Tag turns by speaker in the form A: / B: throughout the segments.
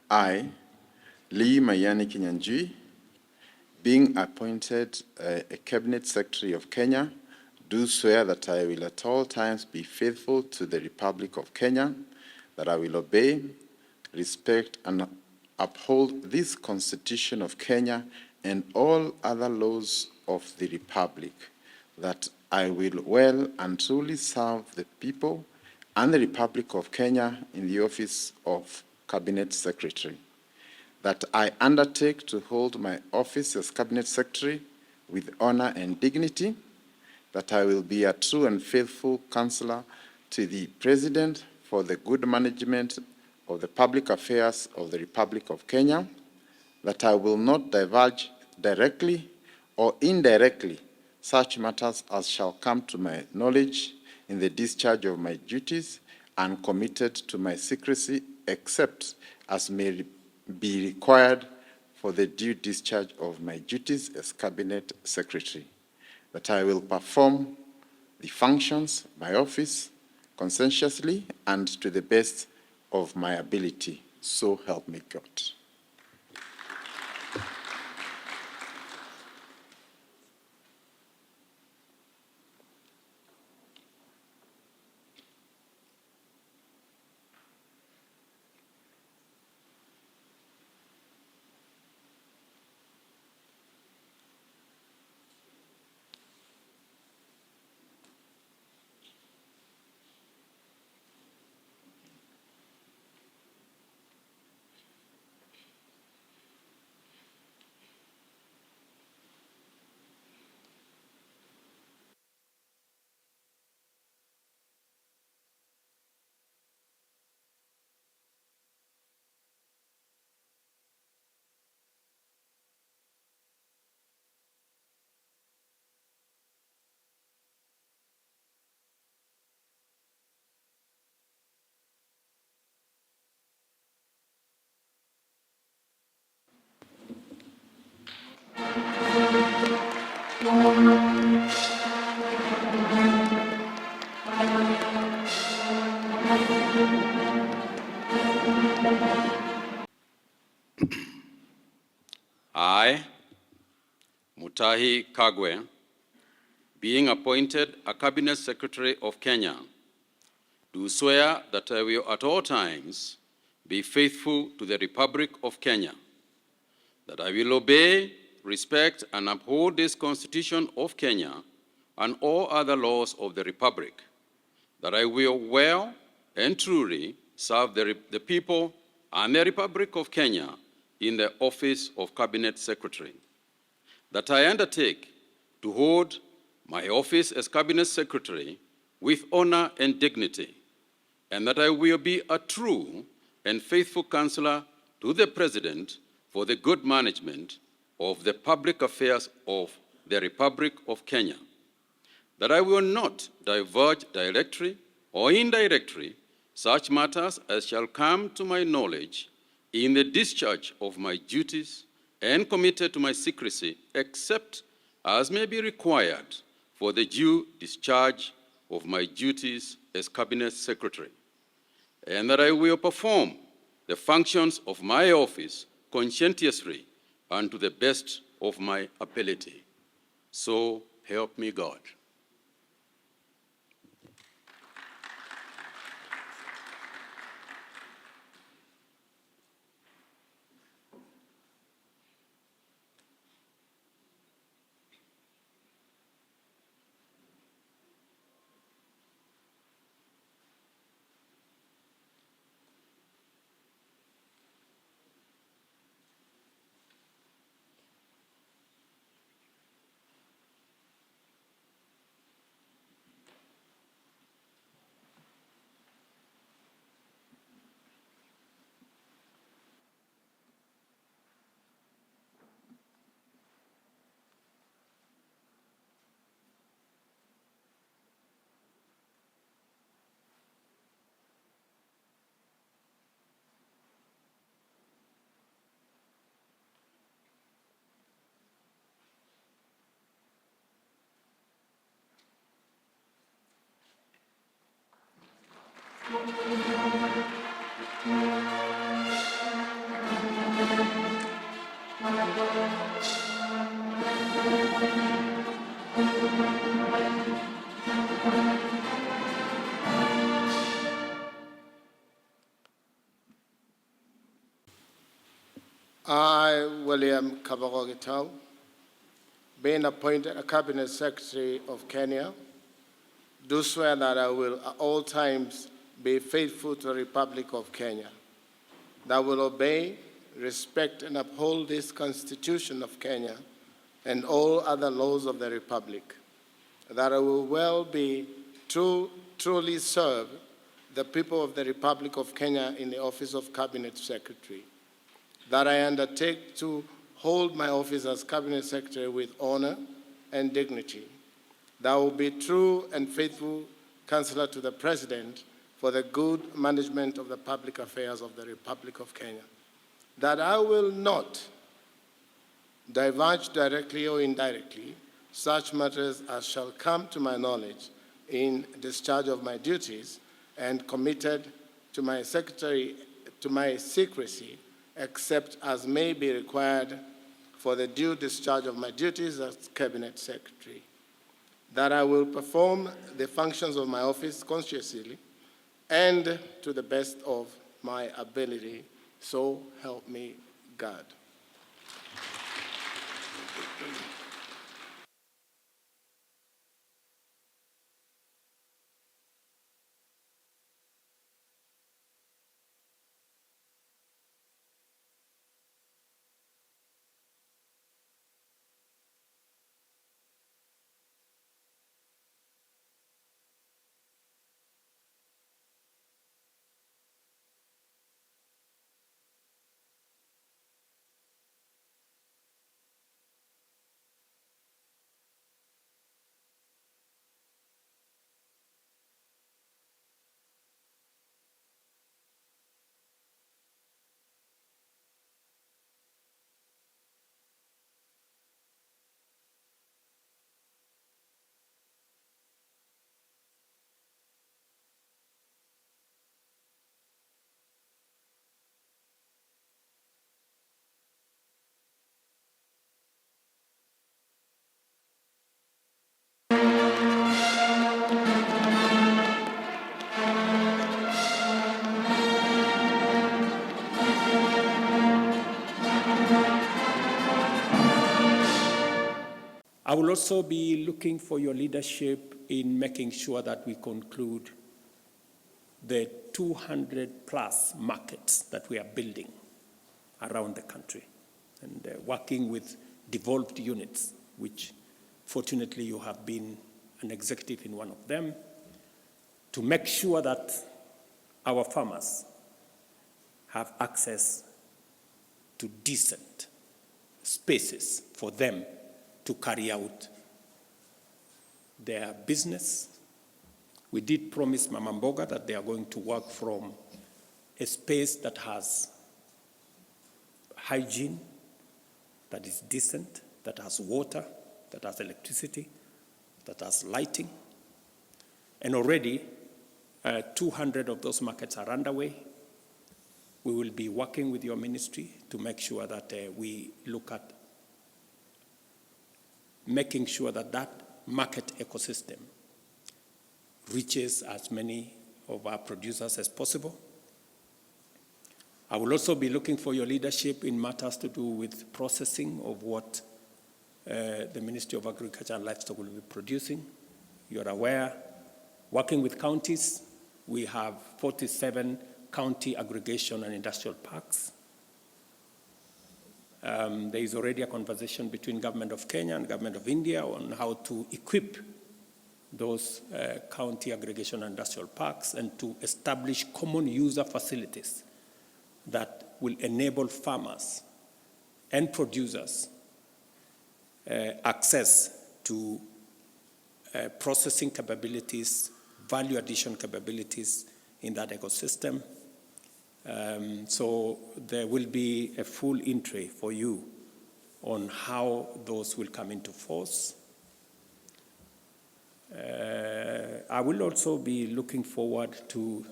A: I, Lee Mayani Kinyanjui, being appointed a Cabinet Secretary of Kenya, do swear that I will at all times be faithful to the Republic of Kenya, that I will obey, respect, and uphold this Constitution of Kenya and all other laws of the Republic, that I will well and truly serve the people and the Republic of Kenya in the office of Cabinet Secretary, that I undertake to hold my office as Cabinet Secretary with honor and dignity, that I will be a true and faithful counselor to the President for the good management of the public affairs of the Republic of Kenya, that I will not divulge directly or indirectly such matters as shall come to my knowledge in the discharge of my duties and committed to my secrecy, except as may be required for the due discharge of my duties as Cabinet Secretary, that I will perform the functions of my office conscientiously and to the best of my ability. So help me God.
B: I, Mutahi Kagwe, being appointed a Cabinet Secretary of Kenya, do swear that I will at all times be faithful to the Republic of Kenya, that I will obey, respect, and uphold this Constitution of Kenya and all other laws of the Republic, that I will well and truly serve the people and the Republic of Kenya in the office of Cabinet Secretary, that I undertake to hold my office as Cabinet Secretary with honor and dignity, and that I will be a true and faithful counselor to the President for the good management of the public affairs of the Republic of Kenya, that I will not divulge directly or indirectly such matters as shall come to my knowledge in the discharge of my duties and committed to my secrecy, except as may be required for the due discharge of my duties as Cabinet Secretary, and that I will perform the functions of my office conscientiously and to the best of my ability. So help me God.
C: I, William Kabagogitau, being appointed a Cabinet Secretary of Kenya, do swear that I will at all times be faithful to the Republic of Kenya, that I will obey, respect, and uphold this Constitution of Kenya and all other laws of the Republic, that I will well be truly serve the people of the Republic of Kenya in the office of Cabinet Secretary, that I undertake to hold my office as Cabinet Secretary with honor and dignity, that I will be true and faithful counselor to the President for the good management of the public affairs of the Republic of Kenya, that I will not divulge directly or indirectly such matters as shall come to my knowledge in discharge of my duties, and committed to my secrecy, except as may be required for the due discharge of my duties as Cabinet Secretary, that I will perform the functions of my office conscientiously and to the best of my ability, so help me God.
D: I will also be looking for your leadership in making sure that we conclude the 200 plus markets that we are building around the country, and working with devolved units, which fortunately you have been an executive in one of them, to make sure that our farmers have access to decent spaces for them to carry out their business. We did promise Mama Mboga that they are going to work from a space that has hygiene, that is decent, that has water, that has electricity, that has lighting. And already 200 of those markets are underway. We will be working with your ministry to make sure that we look at making sure that that market ecosystem reaches as many of our producers as possible. I will also be looking for your leadership in matters to do with processing of what the Ministry of Agriculture and Livestock will be producing. You're aware, working with counties, we have 47 county aggregation and industrial parks. There is already a conversation between Government of Kenya and Government of India on how to equip those county aggregation and industrial parks and to establish common user facilities that will enable farmers and producers access to processing capabilities, value addition capabilities in that ecosystem. So there will be a full entry for you on how those will come into force. I will also be looking forward to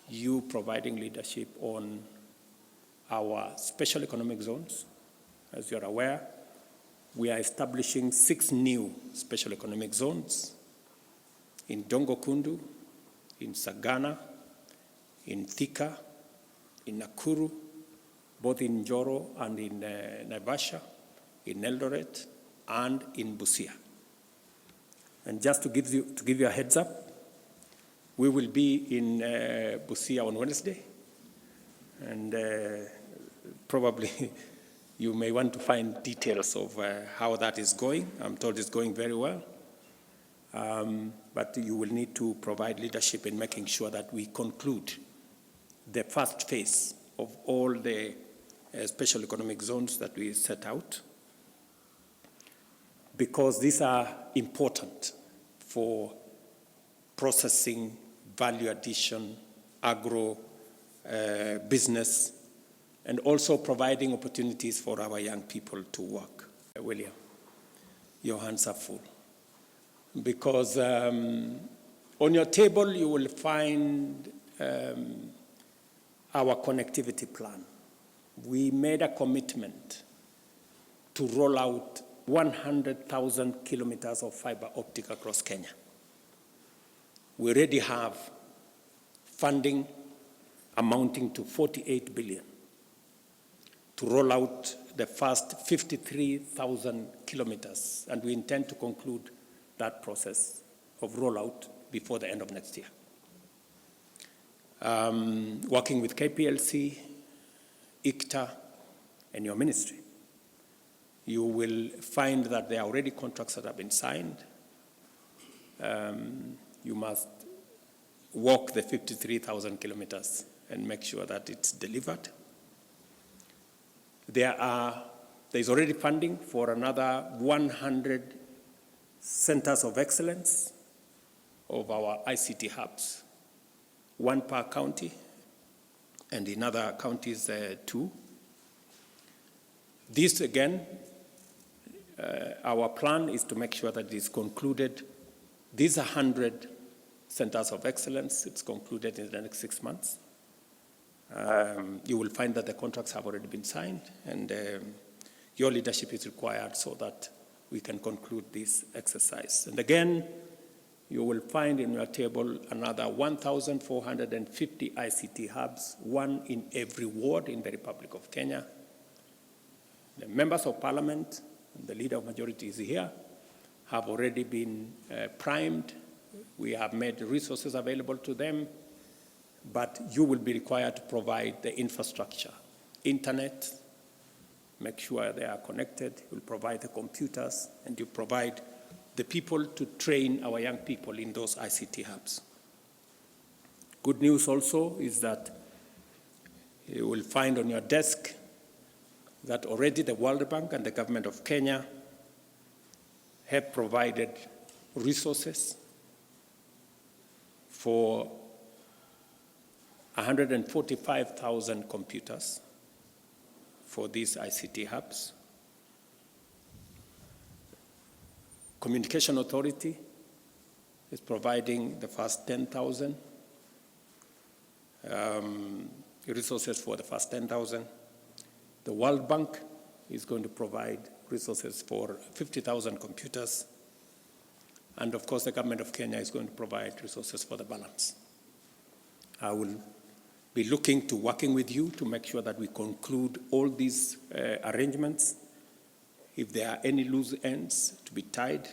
D: you providing leadership on our special economic zones. As you're aware, we are establishing 6 new special economic zones in Dongo Kundu, in Sagana, in Thika, in Nakuru, both in Njoro and in Naivasha, in Eldoret, and in Busia. And just to give you a heads up, we will be in Busia on Wednesday, and probably you may want to find details of how that is going. I'm told it's going very well. But you will need to provide leadership in making sure that we conclude the first phase of all the special economic zones that we set out, because these are important for processing, value addition, agro business, and also providing opportunities for our young people to work. William, your hands are full. Because on your table you will find our connectivity plan. We made a commitment to roll out 100,000 kilometers of fiber optic across Kenya. We already have funding amounting to 48 billion to roll out the first 53,000 kilometers, and we intend to conclude that process of rollout before the end of next year. Working with KPLC, ICTA, and your ministry, you will find that there are already contracts that have been signed. You must walk the 53,000 kilometers and make sure that it's delivered. There's already funding for another 100 centers of excellence of our ICT hubs, one per county, and in other counties, 2. This, again, our plan is to make sure that it's concluded. These 100 centers of excellence, it's concluded in the next 6 months. You will find that the contracts have already been signed, and your leadership is required so that we can conclude this exercise. And again, you will find in your table another 1,450 ICT hubs, one in every ward in the Republic of Kenya. The members of parliament, and the leader of majority is here, have already been primed. We have made resources available to them, but you will be required to provide the infrastructure, internet, make sure they are connected, you will provide the computers, and you provide the people to train our young people in those ICT hubs. Good news also is that you will find on your desk that already the World Bank and the government of Kenya have provided resources for 145,000 computers for these ICT hubs. Communication Authority is providing the first 10,000 resources for the first 10,000. The World Bank is going to provide resources for 50,000 computers. And of course, the government of Kenya is going to provide resources for the balance. I will be looking to working with you to make sure that we conclude all these arrangements. If there are any loose ends to be tied,